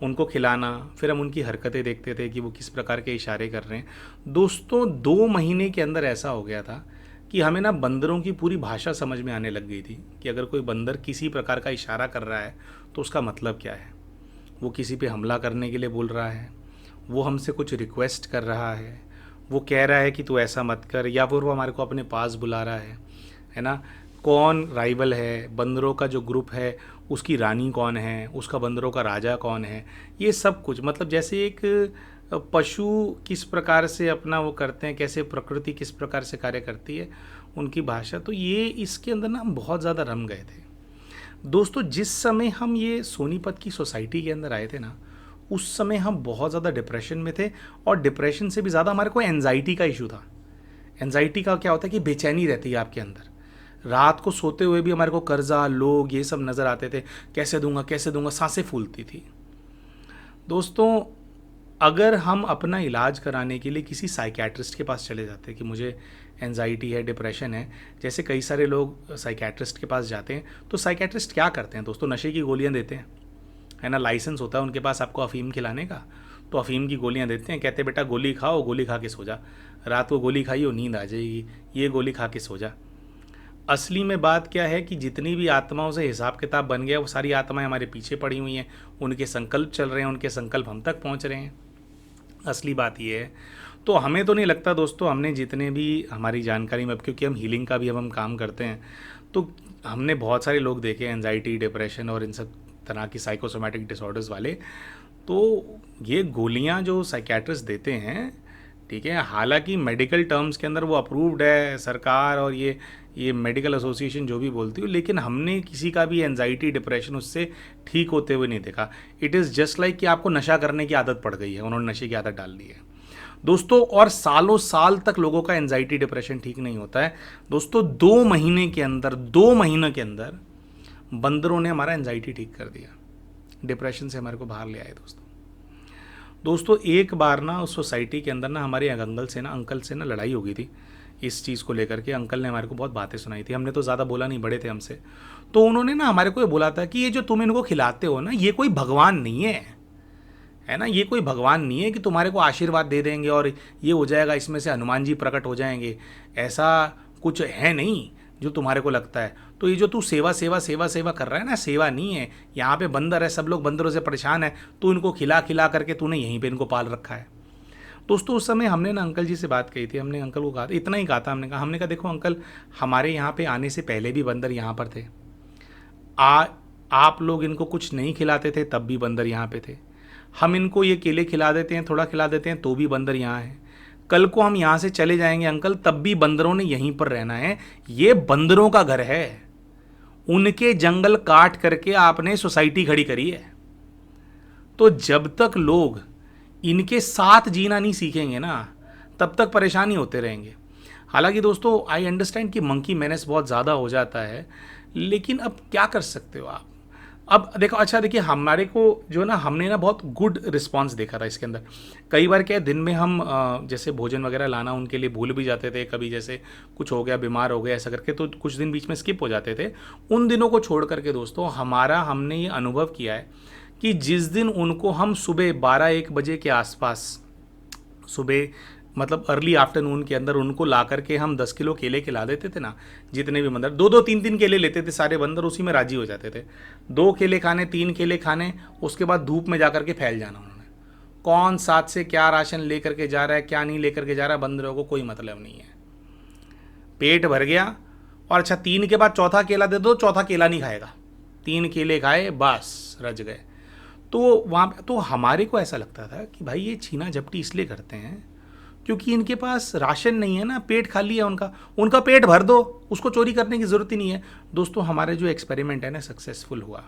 उनको खिलाना। फिर हम उनकी हरकतें देखते थे कि वो किस प्रकार के इशारे कर रहे हैं। दोस्तों 2 महीने के अंदर ऐसा हो गया था कि हमें ना बंदरों की पूरी भाषा समझ में आने लग गई थी कि अगर कोई बंदर किसी प्रकार का इशारा कर रहा है तो उसका मतलब क्या है। वो किसी पे हमला करने के लिए बोल रहा है, वो हमसे कुछ रिक्वेस्ट कर रहा है, वो कह रहा है कि तू ऐसा मत कर, या फिर वो हमारे को अपने पास बुला रहा है ना। कौन राइवल है, बंदरों का जो ग्रुप है उसकी रानी कौन है, उसका बंदरों का राजा कौन है, ये सब कुछ, मतलब जैसे एक पशु किस प्रकार से अपना वो करते हैं, कैसे प्रकृति किस प्रकार से कार्य करती है, उनकी भाषा। तो ये इसके अंदर ना हम बहुत ज़्यादा रम गए थे दोस्तों। जिस समय हम ये सोनीपत की सोसाइटी के अंदर आए थे ना, उस समय हम बहुत ज़्यादा डिप्रेशन में थे, और डिप्रेशन से भी ज़्यादा हमारे को एनजाइटी का इशू था। एनजाइटी का क्या होता है कि बेचैनी रहती है आपके अंदर, रात को सोते हुए भी हमारे को कर्जा, लोग, ये सब नज़र आते थे, कैसे दूंगा कैसे दूंगा, सांसें फूलती थी। दोस्तों अगर हम अपना इलाज कराने के लिए किसी साइकियाट्रिस्ट के पास चले जाते हैं कि मुझे एनजाइटी है, डिप्रेशन है, जैसे कई सारे लोग साइकियाट्रिस्ट के पास जाते हैं, तो साइकियाट्रिस्ट क्या करते हैं दोस्तों, नशे की गोलियां देते हैं, है ना। लाइसेंस होता है उनके पास आपको अफीम खिलाने का, तो अफीम की गोलियां देते हैं, कहते हैं बेटा गोली खाओ, गोली खा के सो जा, रात को गोली खाई हो नींद आ जाएगी, ये गोली खा के सो जा। असली में बात क्या है कि जितनी भी आत्माओं से हिसाब किताब बन गया, वो सारी आत्माएं हमारे पीछे पड़ी हुई हैं, उनके संकल्प चल रहे हैं, उनके संकल्प हम तक पहुंच रहे हैं। असली बात ये है। तो हमें तो नहीं लगता दोस्तों, हमने जितने भी हमारी जानकारी में, अब क्योंकि हम हीलिंग का भी अब हम काम करते हैं, तो हमने बहुत सारे लोग देखे एनजाइटी, डिप्रेशन और इन सब तरह की साइकोसोमैटिक डिसऑर्डर्स वाले। तो ये गोलियां जो साइकियाट्रिस्ट देते हैं, ठीक है, हालांकि मेडिकल टर्म्स के अंदर वो अप्रूव्ड है सरकार और ये मेडिकल एसोसिएशन जो भी बोलती हो, लेकिन हमने किसी का भी एनजाइटी, डिप्रेशन उससे ठीक होते हुए नहीं देखा। इट इज़ जस्ट लाइक कि आपको नशा करने की आदत पड़ गई है, उन्होंने नशे की आदत डाल दी है दोस्तों, और सालों साल तक लोगों का एनजाइटी, डिप्रेशन ठीक नहीं होता है दोस्तों। 2 महीने के अंदर, 2 महीने के अंदर बंदरों ने हमारा एनजाइटी ठीक कर दिया, डिप्रेशन से हमारे को बाहर ले आए दोस्तों। एक बार ना उस सोसाइटी के अंदर ना हमारे अंकल से ना लड़ाई हो गई थी इस चीज़ को लेकर के। अंकल ने हमारे को बहुत बातें सुनाई थी, हमने तो ज़्यादा बोला नहीं, बड़े थे हमसे। तो उन्होंने ना हमारे को ये बोला था कि ये जो तुम इनको खिलाते हो ना, ये कोई भगवान नहीं है ना, ये कोई भगवान नहीं है कि तुम्हारे को आशीर्वाद दे देंगे और ये हो जाएगा, इसमें से हनुमान जी प्रकट हो जाएंगे, ऐसा कुछ है नहीं जो तुम्हारे को लगता है। तो ये जो तू सेवा सेवा सेवा सेवा कर रहा है ना, सेवा नहीं है, यहाँ पे बंदर है, सब लोग बंदरों से परेशान है, तो इनको खिला खिला करके तूने यहीं पे इनको पाल रखा है। दोस्तों उस समय हमने ना अंकल जी से बात कही थी, हमने अंकल को कहा था, इतना ही कहा था, हमने कहा देखो अंकल, हमारे यहाँ पे आने से पहले भी बंदर यहाँ पर थे, आप लोग इनको कुछ नहीं खिलाते थे तब भी बंदर यहाँ पे थे, हम इनको ये केले खिला देते हैं, थोड़ा खिला देते हैं, तो भी बंदर यहाँ है, कल को हम यहाँ से चले जाएंगे अंकल, तब भी बंदरों ने यहीं पर रहना है, ये बंदरों का घर है, उनके जंगल काट करके आपने सोसाइटी खड़ी करी है। तो जब तक लोग इनके साथ जीना नहीं सीखेंगे ना, तब तक परेशानी होते रहेंगे। हालांकि दोस्तों आई अंडरस्टैंड कि मंकी मेनेस बहुत ज़्यादा हो जाता है, लेकिन अब क्या कर सकते हो आप। अब देखो, अच्छा देखिए, हमारे को जो ना, हमने ना बहुत गुड रिस्पांस देखा था इसके अंदर। कई बार क्या है, दिन में हम जैसे भोजन वगैरह लाना उनके लिए भूल भी जाते थे, कभी जैसे कुछ हो गया, बीमार हो गया ऐसा करके, तो कुछ दिन बीच में स्किप हो जाते थे। उन दिनों को छोड़ करके दोस्तों हमने ये अनुभव किया है कि जिस दिन उनको हम सुबह 12-1 बजे के आसपास, सुबह मतलब अर्ली आफ्टरनून के अंदर उनको ला करके हम 10 किलो केले खिला देते थे ना, जितने भी बंदर 2-2 3-3 केले लेते थे सारे बंदर, उसी में राजी हो जाते थे। 2 केले खाने, 3 केले खाने, उसके बाद धूप में जा करके फैल जाना उन्होंने। कौन साथ से क्या राशन लेकर के जा रहा है, क्या नहीं लेकर के जा रहा है, बंदरों को कोई मतलब नहीं है। पेट भर गया, और अच्छा 3 के बाद चौथा केला दे दो, चौथा केला नहीं खाएगा। 3 केले खाए बस रज गए। तो वहाँ पे तो हमारे को ऐसा लगता था कि भाई ये छीना झपटी इसलिए करते हैं क्योंकि इनके पास राशन नहीं है ना, पेट खाली है उनका, उनका पेट भर दो, उसको चोरी करने की ज़रूरत ही नहीं है। दोस्तों हमारे जो एक्सपेरिमेंट है ना सक्सेसफुल हुआ,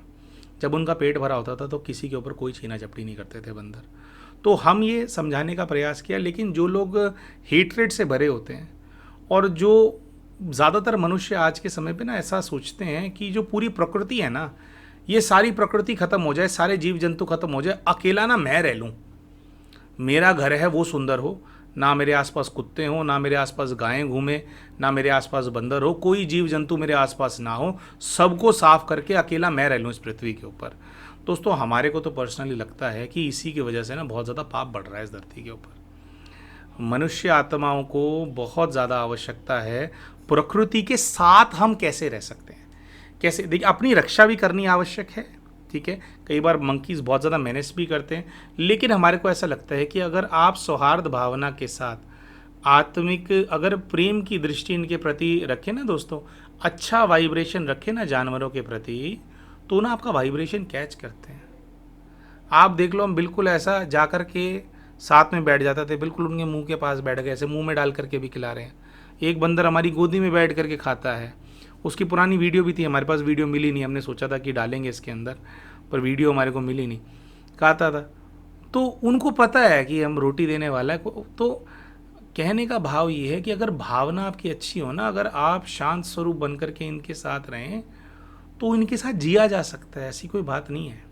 जब उनका पेट भरा होता था तो किसी के ऊपर कोई छीना झपटी नहीं करते थे बंदर। तो हम ये समझाने का प्रयास किया, लेकिन जो लोग हेट्रेड से भरे होते हैं और जो ज़्यादातर मनुष्य आज के समय पे ना ऐसा सोचते हैं कि जो पूरी प्रकृति है ना, ये सारी प्रकृति खत्म हो जाए, सारे जीव जंतु खत्म हो जाए, अकेला ना मैं रह लूँ, मेरा घर है वो सुंदर हो, ना मेरे आसपास कुत्ते हों, ना मेरे आसपास गायें घूमें, ना मेरे आसपास बंदर हो, कोई जीव जंतु मेरे आसपास ना हो, सबको साफ करके अकेला मैं रह लूँ इस पृथ्वी के ऊपर। दोस्तों हमारे को तो पर्सनली लगता है कि इसी की वजह से ना बहुत ज़्यादा पाप बढ़ रहा है इस धरती के ऊपर। मनुष्य आत्माओं को बहुत ज़्यादा आवश्यकता है प्रकृति के साथ हम कैसे रह सकते हैं, कैसे, देखिए अपनी रक्षा भी करनी आवश्यक है, ठीक है। कई बार मंकीज़ बहुत ज़्यादा मेनेस भी करते हैं, लेकिन हमारे को ऐसा लगता है कि अगर आप सौहार्द भावना के साथ आत्मिक अगर प्रेम की दृष्टि इनके प्रति रखें ना दोस्तों, अच्छा वाइब्रेशन रखें ना जानवरों के प्रति, तो ना आपका वाइब्रेशन कैच करते हैं। आप देख लो, हम बिल्कुल ऐसा जा कर के साथ में बैठ जाते थे, बिल्कुल उनके मुंह के पास बैठ गए, ऐसे मुंह में डाल करके भी खिला रहे हैं। एक बंदर हमारी गोदी में बैठ करके खाता है, उसकी पुरानी वीडियो भी थी, हमारे पास वीडियो मिली नहीं, हमने सोचा था कि डालेंगे इसके अंदर, पर वीडियो हमारे को मिली नहीं, खाता था। तो उनको पता है कि हम रोटी देने वाला है। तो कहने का भाव ये है कि अगर भावना आपकी अच्छी हो ना, अगर आप शांत स्वरूप बन करके इनके साथ रहें, तो इनके साथ जिया जा सकता है, ऐसी कोई बात नहीं है।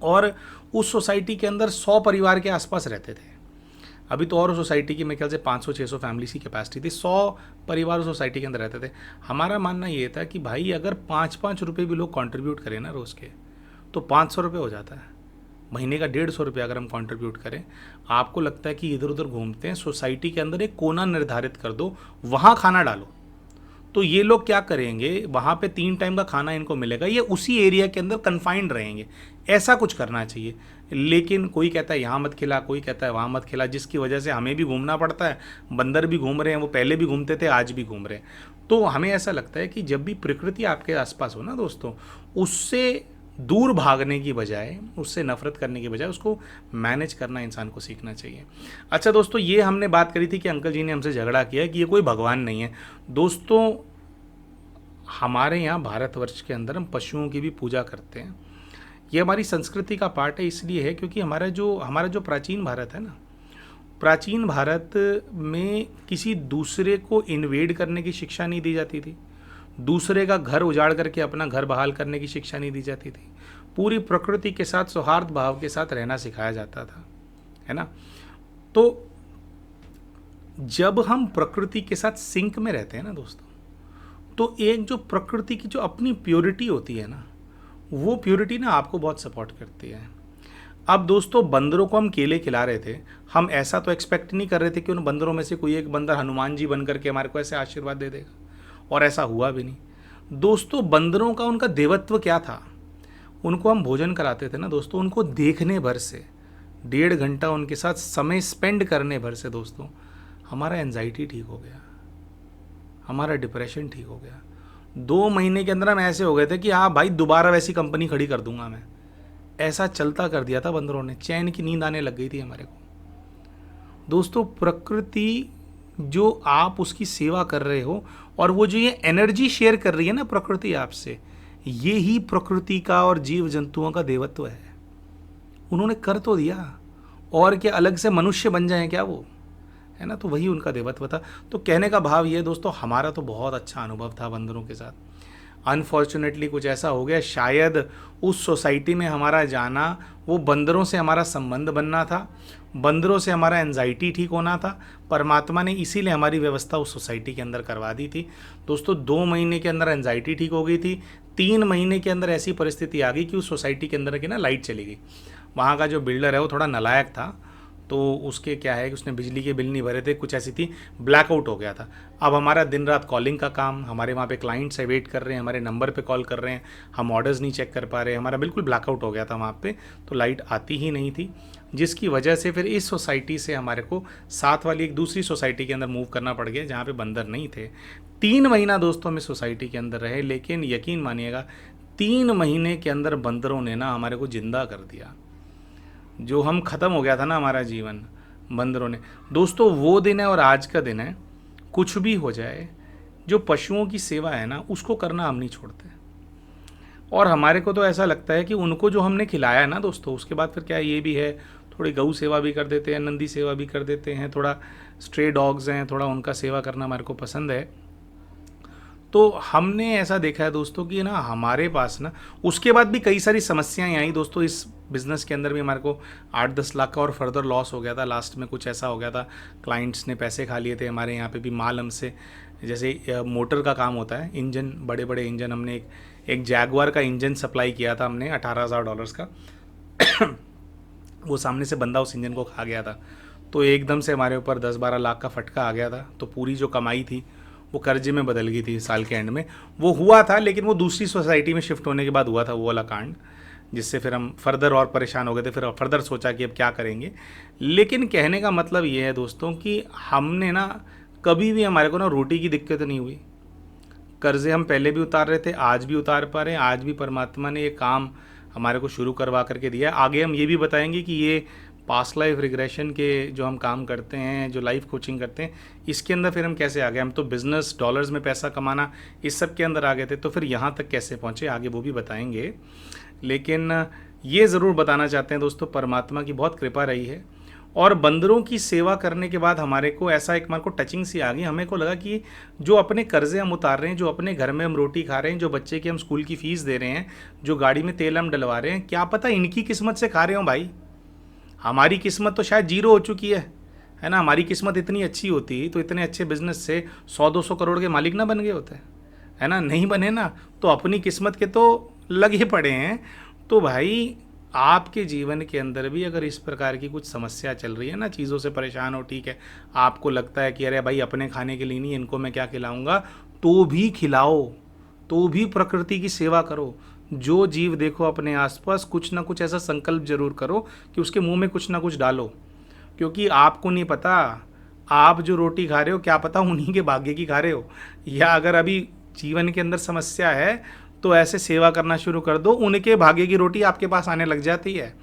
और उस सोसाइटी के अंदर 100 परिवार के आसपास रहते थे। अभी तो और सोसाइटी की मेरे ख्याल से 500-600 फैमिलीज की कैपेसिटी थी, 100 परिवार उस सोसाइटी के अंदर रहते थे। हमारा मानना ये था कि भाई अगर 5-5 रुपये भी लोग कंट्रीब्यूट करें ना रोज़ के, तो 500 रुपये हो जाता है। महीने का 150 रुपये अगर हम कंट्रीब्यूट करें, आपको लगता है कि इधर उधर घूमते हैं, सोसाइटी के अंदर एक कोना निर्धारित कर दो, वहाँ खाना डालो, तो ये लोग क्या करेंगे, वहाँ पे 3 टाइम का खाना इनको मिलेगा, ये उसी एरिया के अंदर कन्फाइंड रहेंगे। ऐसा कुछ करना चाहिए। लेकिन कोई कहता है यहाँ मत खिला, कोई कहता है वहाँ मत खिला, जिसकी वजह से हमें भी घूमना पड़ता है, बंदर भी घूम रहे हैं, वो पहले भी घूमते थे, आज भी घूम रहे हैं। तो हमें ऐसा लगता है कि जब भी प्रकृति आपके आसपास हो ना दोस्तों, उससे दूर भागने की बजाय, उससे नफरत करने की बजाय उसको मैनेज करना इंसान को सीखना चाहिए। अच्छा दोस्तों, ये हमने बात करी थी कि अंकल जी ने हमसे झगड़ा किया कि ये कोई भगवान नहीं है। दोस्तों हमारे यहाँ भारतवर्ष के अंदर हम पशुओं की भी पूजा करते हैं, ये हमारी संस्कृति का पार्ट है। इसलिए है क्योंकि हमारा जो प्राचीन भारत है ना, प्राचीन भारत में किसी दूसरे को इन्वेड करने की शिक्षा नहीं दी जाती थी, दूसरे का घर उजाड़ करके अपना घर बहाल करने की शिक्षा नहीं दी जाती थी, पूरी प्रकृति के साथ सौहार्द भाव के साथ रहना सिखाया जाता था, है ना। तो जब हम प्रकृति के साथ सिंक में रहते हैं ना दोस्तों, तो एक जो प्रकृति की जो अपनी प्योरिटी होती है ना, वो प्योरिटी ना आपको बहुत सपोर्ट करती है। अब दोस्तों बंदरों को हम केले खिला रहे थे, हम ऐसा तो एक्सपेक्ट नहीं कर रहे थे कि उन बंदरों में से कोई एक बंदर हनुमान जी बन करके हमारे को ऐसे आशीर्वाद दे देगा, और ऐसा हुआ भी नहीं। दोस्तों बंदरों का उनका देवत्व क्या था, उनको हम भोजन कराते थे ना दोस्तों, उनको देखने भर से, 1.5 घंटा उनके साथ समय स्पेंड करने भर से दोस्तों हमारा एंजाइटी ठीक हो गया, हमारा डिप्रेशन ठीक हो गया। 2 महीने के अंदर हम ऐसे हो गए थे कि हाँ भाई दोबारा वैसी कंपनी खड़ी कर दूंगा मैं, ऐसा चलता कर दिया था बंदरों ने, चैन की नींद आने लग गई थी हमारे को। दोस्तों प्रकृति जो आप उसकी सेवा कर रहे हो, और वो जो ये एनर्जी शेयर कर रही है ना प्रकृति आपसे, ये ही प्रकृति का और जीव जंतुओं का देवत्व है। उन्होंने कर तो दिया, और क्या अलग से मनुष्य बन जाए क्या वो, है ना। तो वही उनका देवत्व था। तो कहने का भाव ये दोस्तों, हमारा तो बहुत अच्छा अनुभव था बंदरों के साथ। अनफॉर्चुनेटली कुछ ऐसा हो गया, शायद उस सोसाइटी में हमारा जाना, वो बंदरों से हमारा संबंध बनना था, बंदरों से हमारा एंजाइटी ठीक होना था। परमात्मा ने इसीलिए हमारी व्यवस्था उस सोसाइटी के अंदर करवा दी थी। दोस्तों 2 महीने के अंदर एंजाइटी ठीक हो गई थी। 3 महीने के अंदर ऐसी परिस्थिति आ गई कि उस सोसाइटी के अंदर की ना लाइट चली गई। वहाँ का जो बिल्डर है वो थोड़ा नालायक था, तो उसके क्या है कि उसने बिजली के बिल नहीं भरे थे, कुछ ऐसी थी, ब्लैकआउट हो गया था। अब हमारा दिन रात कॉलिंग का काम, हमारे वहाँ पे क्लाइंट्स है वेट कर रहे हैं, हमारे नंबर पे कॉल कर रहे हैं, हम ऑर्डर्स नहीं चेक कर पा रहे, हमारा बिल्कुल ब्लैकआउट हो गया था वहाँ पे, तो लाइट आती ही नहीं थी, जिसकी वजह से फिर इस सोसाइटी से हमारे को साथ वाली एक दूसरी सोसाइटी के अंदर मूव करना पड़ गया जहाँ पे बंदर नहीं थे। 3 महीना दोस्तों हम इस सोसाइटी के अंदर रहे, लेकिन यकीन मानिएगा 3 महीने के अंदर बंदरों ने ना हमारे को जिंदा कर दिया। जो हम ख़त्म हो गया था ना हमारा जीवन, बंदरों ने। दोस्तों वो दिन है और आज का दिन है, कुछ भी हो जाए, जो पशुओं की सेवा है ना उसको करना हम नहीं छोड़ते। और हमारे को तो ऐसा लगता है कि उनको जो हमने खिलाया है ना दोस्तों, उसके बाद फिर क्या ये भी है, थोड़ी गऊ सेवा भी कर देते हैं, नंदी सेवा भी कर देते हैं, थोड़ा स्ट्रे डॉग्स हैं, थोड़ा उनका सेवा करना हमारे को पसंद है। तो हमने ऐसा देखा है दोस्तों कि ना हमारे पास ना उसके बाद भी कई सारी समस्याएं आई दोस्तों। इस बिज़नेस के अंदर भी हमारे को 8-10 लाख का और फर्दर लॉस हो गया था। लास्ट में कुछ ऐसा हो गया था, क्लाइंट्स ने पैसे खा लिए थे हमारे यहाँ पे भी, माल हमसे, जैसे मोटर का काम होता है, इंजन, बड़े बड़े इंजन, हमने एक जैगवार का इंजन सप्लाई किया था हमने $18,000 का। वो सामने से बंदा उस इंजन को खा गया था, तो एकदम से हमारे ऊपर 10-12 लाख का फटका आ गया था। तो पूरी जो कमाई थी वो कर्जे में बदल गई थी साल के एंड में। वो हुआ था, लेकिन वो दूसरी सोसाइटी में शिफ्ट होने के बाद हुआ था वो वाला कांड, जिससे फिर हम फर्दर और परेशान हो गए थे। फिर फर्दर सोचा कि अब क्या करेंगे। लेकिन कहने का मतलब ये है दोस्तों कि हमने ना कभी भी, हमारे को ना रोटी की दिक्कत नहीं हुई। कर्जे हम पहले भी उतार रहे थे, आज भी उतार पा रहे हैं। आज भी परमात्मा ने ये काम हमारे को शुरू करवा करके दिया है। आगे हम ये भी बताएंगे कि ये पास्ट लाइफ रिग्रेशन के जो हम काम करते हैं, जो लाइफ कोचिंग करते हैं, इसके अंदर फिर हम कैसे आ गए। हम तो बिज़नेस, डॉलर्स में पैसा कमाना, इस सब के अंदर आ गए थे, तो फिर यहाँ तक कैसे पहुँचे, आगे वो भी बताएंगे। लेकिन ये ज़रूर बताना चाहते हैं दोस्तों, परमात्मा की बहुत कृपा रही है। और बंदरों की सेवा करने के बाद हमारे को ऐसा एक, हमारे को टचिंग सी आ गई। हमें को लगा कि जो अपने कर्जे हम उतार रहे हैं, जो अपने घर में हम रोटी खा रहे हैं, जो बच्चे की हम स्कूल की फ़ीस दे रहे हैं, जो गाड़ी में तेल हम डलवा रहे हैं, क्या पता इनकी किस्मत से खा रहे हो भाई। हमारी किस्मत तो शायद जीरो हो चुकी है ना। हमारी किस्मत इतनी अच्छी होती तो इतने अच्छे बिजनेस से 100-200 करोड़ के मालिक ना बन गए होते, है ना। नहीं बने ना, तो अपनी किस्मत के तो लगे पड़े हैं। तो भाई आपके जीवन के अंदर भी अगर इस प्रकार की कुछ समस्या चल रही है ना, चीज़ों से परेशान हो, ठीक है, आपको लगता है कि अरे भाई अपने खाने के लिए नहीं, इनको मैं क्या खिलाऊंगा, तो भी खिलाओ, तो भी प्रकृति की सेवा करो। जो जीव देखो अपने आसपास, कुछ ना कुछ ऐसा संकल्प जरूर करो कि उसके मुंह में कुछ ना कुछ डालो, क्योंकि आपको नहीं पता आप जो रोटी खा रहे हो, क्या पता उन्हीं के भाग्य की खा रहे हो। या अगर अभी जीवन के अंदर समस्या है तो ऐसे सेवा करना शुरू कर दो, उनके भाग्य की रोटी आपके पास आने लग जाती है।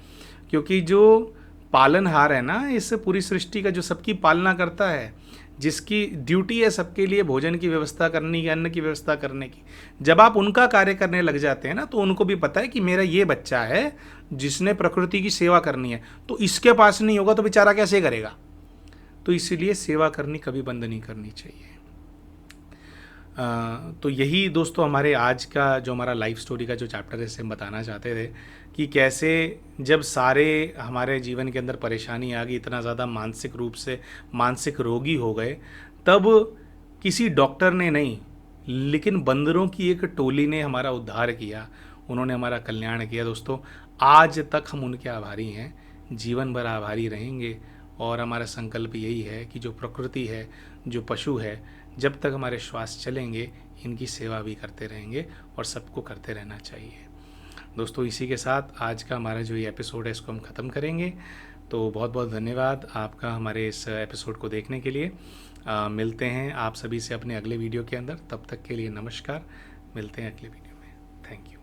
क्योंकि जो पालनहार है ना इस पूरी सृष्टि का, जो सबकी पालना करता है, जिसकी ड्यूटी है सबके लिए भोजन की व्यवस्था करने की, अन्न की व्यवस्था करने की, जब आप उनका कार्य करने लग जाते हैं ना, तो उनको भी पता है कि मेरा ये बच्चा है जिसने प्रकृति की सेवा करनी है, तो इसके पास नहीं होगा तो बेचारा कैसे करेगा। तो इसीलिए सेवा करनी कभी बंद नहीं करनी चाहिए। तो यही दोस्तों हमारे आज का जो हमारा लाइफ स्टोरी का जो चैप्टर है, इससे हम बताना चाहते थे कि कैसे जब सारे हमारे जीवन के अंदर परेशानी आ गई, इतना ज़्यादा मानसिक रूप से मानसिक रोगी हो गए, तब किसी डॉक्टर ने नहीं, लेकिन बंदरों की एक टोली ने हमारा उद्धार किया, उन्होंने हमारा कल्याण किया। दोस्तों आज तक हम उनके आभारी हैं, जीवन भर आभारी रहेंगे। और हमारा संकल्प यही है कि जो प्रकृति है, जो पशु है, जब तक हमारे श्वास चलेंगे इनकी सेवा भी करते रहेंगे और सबको करते रहना चाहिए। दोस्तों इसी के साथ आज का हमारा जो ये एपिसोड है इसको हम ख़त्म करेंगे। तो बहुत बहुत धन्यवाद आपका हमारे इस एपिसोड को देखने के लिए। मिलते हैं आप सभी से अपने अगले वीडियो के अंदर। तब तक के लिए नमस्कार, मिलते हैं अगले वीडियो में। Thank you.